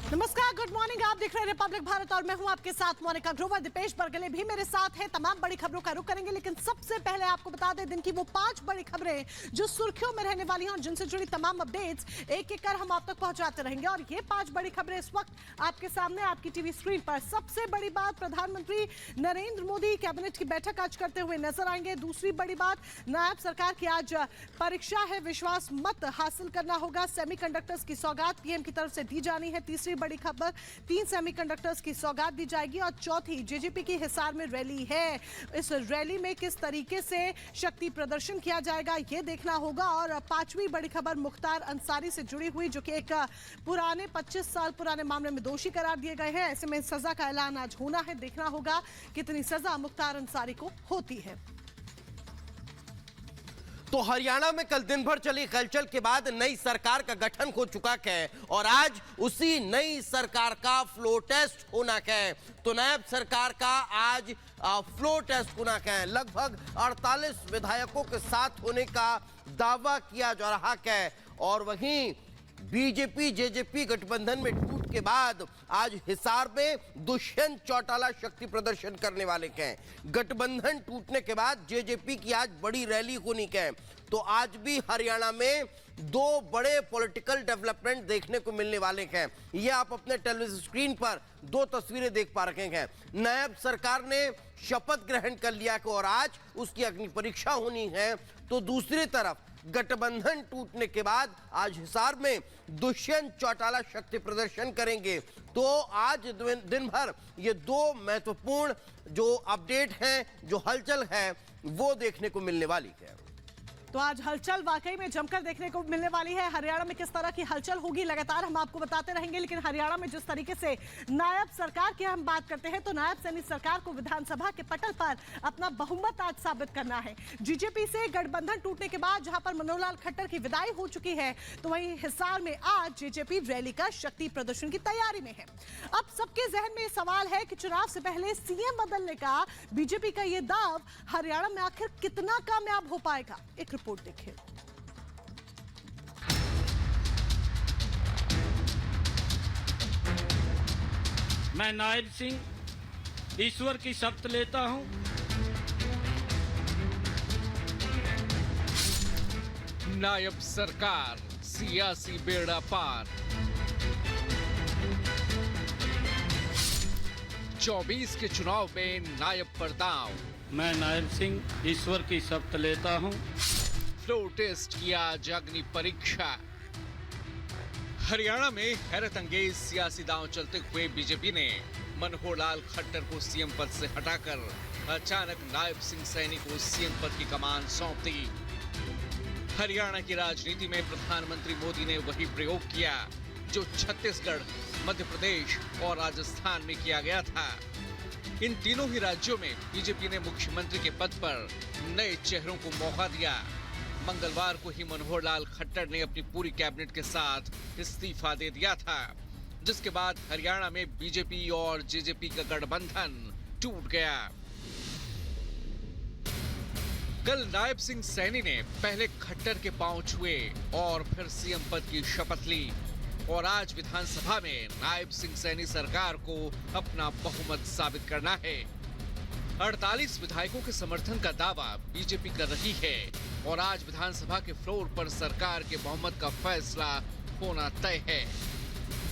नमस्कार, good morning. आप देख रहे हैं रिपब्लिक भारत और मैं हूं आपके साथ मोनिका ग्रोवर। दीपेश बरगले भी मेरे साथ हैं। तमाम बड़ी खबरों का रुख करेंगे, लेकिन सबसे पहले आपको बता दें दिन की वो 5 बड़ी खबरें जो सुर्खियों में रहने वाली हैं और जिनसे जुड़ी तमाम अपडेट्स एक एक कर हम आप तक पहुंचाते रहेंगे। और ये 5 बड़ी खबरें इस वक्त आपके सामने आपकी टीवी स्क्रीन पर। सबसे बड़ी बात, प्रधानमंत्री नरेंद्र मोदी कैबिनेट की बैठक आज करते हुए नजर आएंगे। दूसरी बड़ी बात, नायब सरकार की आज परीक्षा है, विश्वास मत हासिल करना होगा। सेमीकंडक्टर्स की सौगात पीएम की तरफ से दी जानी है। तीसरी बड़ी खबर, 3 सेमीकंडक्टर्स की सौगात दी जाएगी। और चौथी, जेजेपी की हिसार में रैली है, इस रैली में किस तरीके से शक्ति प्रदर्शन किया जाएगा ये देखना होगा। और 5वीं बड़ी खबर मुख्तार अंसारी से जुड़ी हुई, जो कि एक पुराने 25 साल पुराने मामले में दोषी करार दिए गए हैं। ऐसे में सजा का ऐलान आज होना है, देखना होगा कितनी सजा मुख्तार अंसारी को होती है। तो हरियाणा में कल दिन भर चली हलचल के बाद नई सरकार का गठन हो चुका है और आज उसी नई सरकार का फ्लोर टेस्ट होना है। तो नायब सरकार का आज फ्लोर टेस्ट होना है। लगभग 48 विधायकों के साथ होने का दावा किया जा रहा है। और वहीं बीजेपी जेजेपी गठबंधन में टूट के बाद आज हिसार में दुष्यंत चौटाला शक्ति प्रदर्शन करने वाले हैं। गठबंधन टूटने के बाद जेजेपी की आज बड़ी रैली होनी है। तो आज भी हरियाणा में 2 बड़े पॉलिटिकल डेवलपमेंट देखने को मिलने वाले हैं। ये आप अपने टेलीविजन स्क्रीन पर 2 तस्वीरें देख पा रहे हैं। नायब सरकार ने शपथ ग्रहण कर लिया कि और आज उसकी अग्नि परीक्षा होनी है। तो दूसरी तरफ गठबंधन टूटने के बाद आज हिसार में दुष्यंत चौटाला शक्ति प्रदर्शन करेंगे। तो आज दिन भर ये 2 महत्वपूर्ण जो अपडेट हैं, जो हलचल है, वो देखने को मिलने वाली है। तो आज हलचल वाकई में जमकर देखने को मिलने वाली है। हरियाणा में किस तरह की हलचल होगी लगातार हम आपको बताते रहेंगे। लेकिन हरियाणा में जिस तरीके से नायब सरकार की हम बात करते हैं, तो नायब सैनी सरकार को विधानसभा के पटल पर अपना बहुमत आज साबित करना है। बीजेपी से गठबंधन टूटने के बाद जहां पर मनोहर लाल खट्टर की विदाई हो चुकी है, तो वहीं हिसार में आज जेजेपी रैली का शक्ति प्रदर्शन की तैयारी में है। अब सबके जहन में सवाल है कि चुनाव से पहले सीएम बदलने का बीजेपी का यह दाव हरियाणा में आखिर कितना कामयाब हो पाएगा। एक रिपोर्ट देखिए। मैं नायब सिंह ईश्वर की शपथ लेता हूं नायब सरकार सियासी बेड़ा पार। 24 के चुनाव में नायब पर दांव। मैं नायब सिंह ईश्वर की शपथ लेता हूं। फ्लोर टेस्ट किया अग्नि परीक्षा। हरियाणा में हैरत अंगेज सियासी दांव चलते हुए बीजेपी ने मनोहर लाल खट्टर को सीएम पद से हटाकर अचानक नायब सिंह सैनी को सीएम पद की कमान सौंप दी। हरियाणा की राजनीति में प्रधानमंत्री मोदी ने वही प्रयोग किया जो छत्तीसगढ़, मध्य प्रदेश और राजस्थान में किया गया था। इन तीनों ही राज्यों में बीजेपी ने मुख्यमंत्री के पद पर नए चेहरों को मौका दिया। मंगलवार को ही मनोहर लाल खट्टर ने अपनी पूरी कैबिनेट के साथ इस्तीफा दे दिया था, जिसके बाद हरियाणा में बीजेपी और जेजेपी का गठबंधन टूट गया। कल नायब सिंह सैनी ने पहले खट्टर के पांव छुए और फिर सीएम पद की शपथ ली। और आज विधानसभा में नायब सिंह सैनी सरकार को अपना बहुमत साबित करना है। 48 विधायकों के समर्थन का दावा बीजेपी कर रही है और आज विधानसभा के फ्लोर पर सरकार के बहुमत का फैसला होना तय है।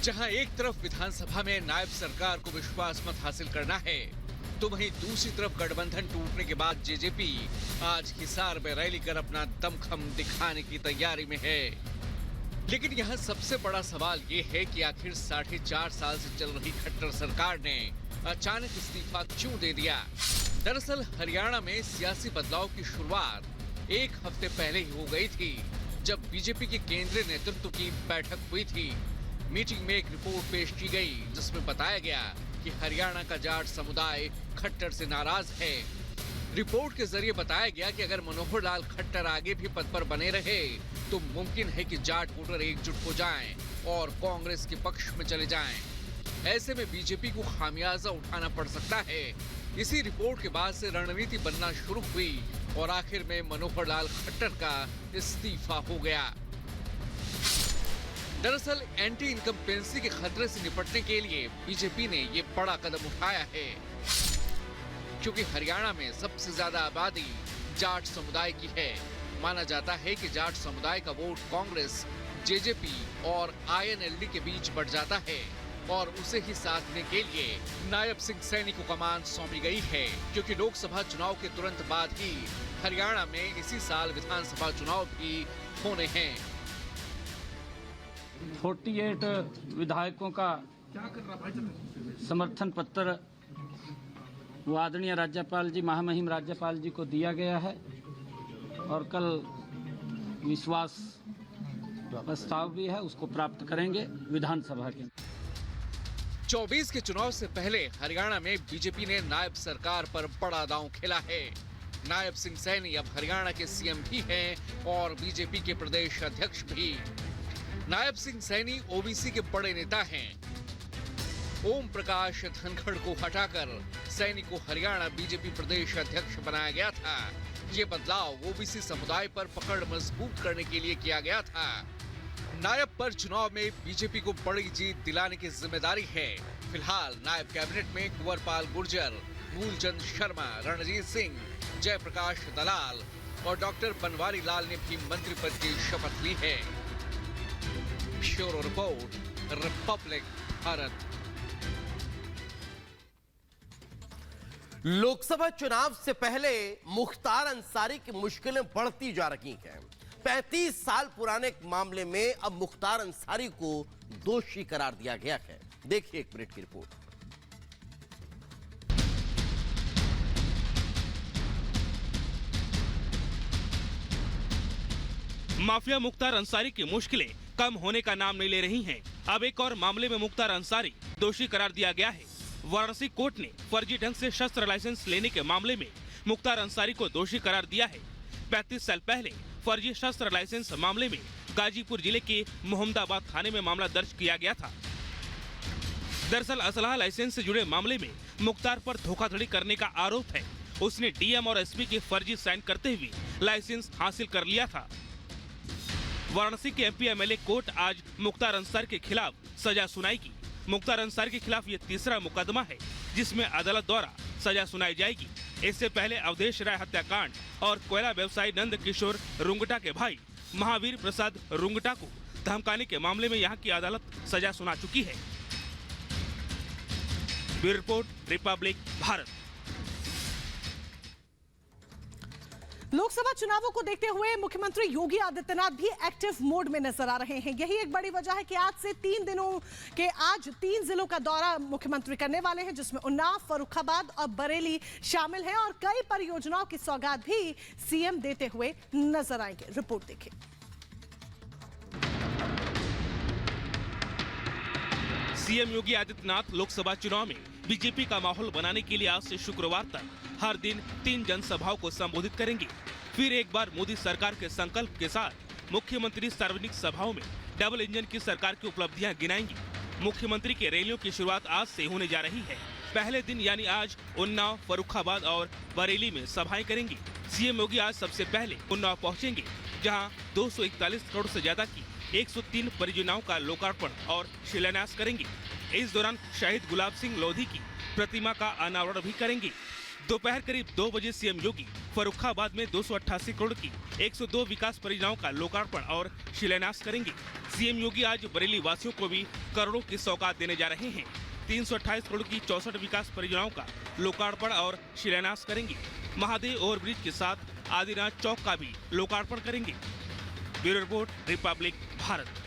जहां एक तरफ विधानसभा में नायब सरकार को विश्वास मत हासिल करना है, तो वहीं दूसरी तरफ गठबंधन टूटने के बाद जेजेपी आज हिसार में रैली कर अपना दमखम दिखाने की तैयारी में है। लेकिन यहाँ सबसे बड़ा सवाल ये है कि आखिर 4.5 साल से चल रही खट्टर सरकार ने अचानक इस्तीफा क्यों दे दिया। दरअसल हरियाणा में सियासी बदलाव की शुरुआत 1 हफ्ते पहले ही हो गई थी, जब बीजेपी के केंद्रीय नेतृत्व की बैठक हुई थी। मीटिंग में एक रिपोर्ट पेश की गई, जिसमें बताया गया कि हरियाणा का जाट समुदाय खट्टर से नाराज है। रिपोर्ट के जरिए बताया गया कि अगर मनोहर लाल खट्टर आगे भी पद पर बने रहे, तो मुमकिन है कि जाट वोटर एकजुट हो जाएं और कांग्रेस के पक्ष में चले जाएं। ऐसे में बीजेपी को खामियाजा उठाना पड़ सकता है। इसी रिपोर्ट के बाद से रणनीति बनना शुरू हुई और आखिर में मनोहर लाल खट्टर का इस्तीफा हो गया। दरअसल एंटी इनकम्पेंसी के खतरे से निपटने के लिए बीजेपी ने ये बड़ा कदम उठाया है, क्योंकि हरियाणा में सबसे ज्यादा आबादी जाट समुदाय की है। माना जाता है कि जाट समुदाय का वोट कांग्रेस, जेजेपी और आईएनएलडी के बीच बढ़ जाता है और उसे ही साथ देने के लिए नायब सिंह सैनी को कमान सौंपी गई है, क्योंकि लोकसभा चुनाव के तुरंत बाद ही हरियाणा में इसी साल विधानसभा चुनाव भी होने हैं। 48 विधायकों का समर्थन पत्र वो आदरणीय राज्यपाल जी, महामहिम राज्यपाल जी को दिया गया है और कल विश्वास प्रस्ताव भी है, उसको प्राप्त करेंगे विधानसभा के। 24 के चुनाव से पहले हरियाणा में बीजेपी ने नायब सरकार पर बड़ा दांव खेला है। नायब सिंह सैनी अब हरियाणा के सीएम भी हैं और बीजेपी के प्रदेश अध्यक्ष भी। नायब सिंह सैनी ओबीसी के बड़े नेता हैं। ओम प्रकाश धनखड़ को हटाकर सैनी को हरियाणा बीजेपी प्रदेश अध्यक्ष बनाया गया था। ये बदलाव ओबीसी समुदाय पर पकड़ मजबूत करने के लिए किया गया था। नायब पर चुनाव में बीजेपी को बड़ी जीत दिलाने की जिम्मेदारी है। फिलहाल नायब कैबिनेट में कुंवरपाल गुर्जर, मूलचंद शर्मा, रणजीत सिंह, जयप्रकाश दलाल और डॉक्टर बनवारी लाल ने भी मंत्री पद की शपथ ली है। Bureau report, Republic Bharat. Lok Sabha चुनाव से पहले मुख्तार अंसारी की मुश्किलें बढ़ती जा रही हैं। 35 साल पुराने एक मामले में अब मुख्तार अंसारी को दोषी करार दिया गया है। देखिए एक मिनट की रिपोर्ट। माफिया मुख्तार अंसारी की मुश्किलें कम होने का नाम नहीं ले रही हैं। अब एक और मामले में मुख्तार अंसारी दोषी करार दिया गया है। वाराणसी कोर्ट ने फर्जी ढंग से शस्त्र लाइसेंस लेने के मामले में मुख्तार अंसारी को दोषी करार दिया है। 35 साल पहले फर्जी शस्त्र लाइसेंस मामले में गाजीपुर जिले के मोहम्मदाबाद थाने में मामला दर्ज किया गया था। दरअसल असलहा लाइसेंस से जुड़े मामले में मुख्तार पर धोखाधड़ी करने का आरोप है। उसने डीएम और एसपी के फर्जी साइन करते हुए लाइसेंस हासिल कर लिया था। वाराणसी के एमपी एमएलए कोर्ट आज मुख्तार अंसारी के खिलाफ सजा सुनाएगी। मुख्तार अंसारी के खिलाफ ये तीसरा मुकदमा है जिसमें अदालत द्वारा सजा सुनाई जाएगी। इससे पहले अवधेश राय हत्याकांड और कोयला व्यवसायी नंद किशोर रुंगटा के भाई महावीर प्रसाद रुंगटा को धमकाने के मामले में यहां की अदालत सजा सुना चुकी है। Bureau report, Republic Bharat. Lok Sabha चुनावों को देखते हुए मुख्यमंत्री योगी आदित्यनाथ भी एक्टिव मोड में नजर आ रहे हैं। यही एक बड़ी वजह है कि आज 3 जिलों का दौरा मुख्यमंत्री करने वाले हैं, जिसमें उन्नाव, फर्रुखाबाद और बरेली शामिल हैं और कई परियोजनाओं की सौगात भी सीएम देते हुए नजर आएंगे। रिपोर्ट देखिए। सीएम योगी आदित्यनाथ लोकसभा चुनाव में बीजेपी का माहौल बनाने के लिए आज से शुक्रवार तक हर दिन 3 जनसभाओं को संबोधित करेंगे। फिर एक बार मोदी सरकार के संकल्प के साथ मुख्यमंत्री सार्वजनिक सभाओं में डबल इंजन की सरकार की उपलब्धियां गिनाएंगे। मुख्यमंत्री के रैलियों की शुरुआत आज से होने जा रही है। पहले दिन यानी आज उन्नाव, फर्रुखाबाद और बरेली में सभाएं करेंगे। सीएम योगी आज सबसे पहले उन्नाव पहुंचेंगे, जहां 241 करोड़ से ज्यादा की 103 परियोजनाओं का लोकार्पण और शिलान्यास करेंगे। इस दौरान शहीद गुलाब सिंह लोधी की प्रतिमा का अनावरण भी करेंगे। दोपहर करीब 2 बजे सीएम योगी फर्रुखाबाद में 288 करोड़ की 102 विकास परियोजनाओं का लोकार्पण और शिलान्यास करेंगे। सीएम योगी आज बरेली वासियों को भी करोड़ों की सौगात देने जा रहे हैं। 328 करोड़ की 64 विकास परियोजनाओं का लोकार्पण और शिलान्यास करेंगे। महादेव ओवरब्रिज के साथ आदिनाथ चौक का भी लोकार्पण करेंगे। Bureau report, Republic Bharat.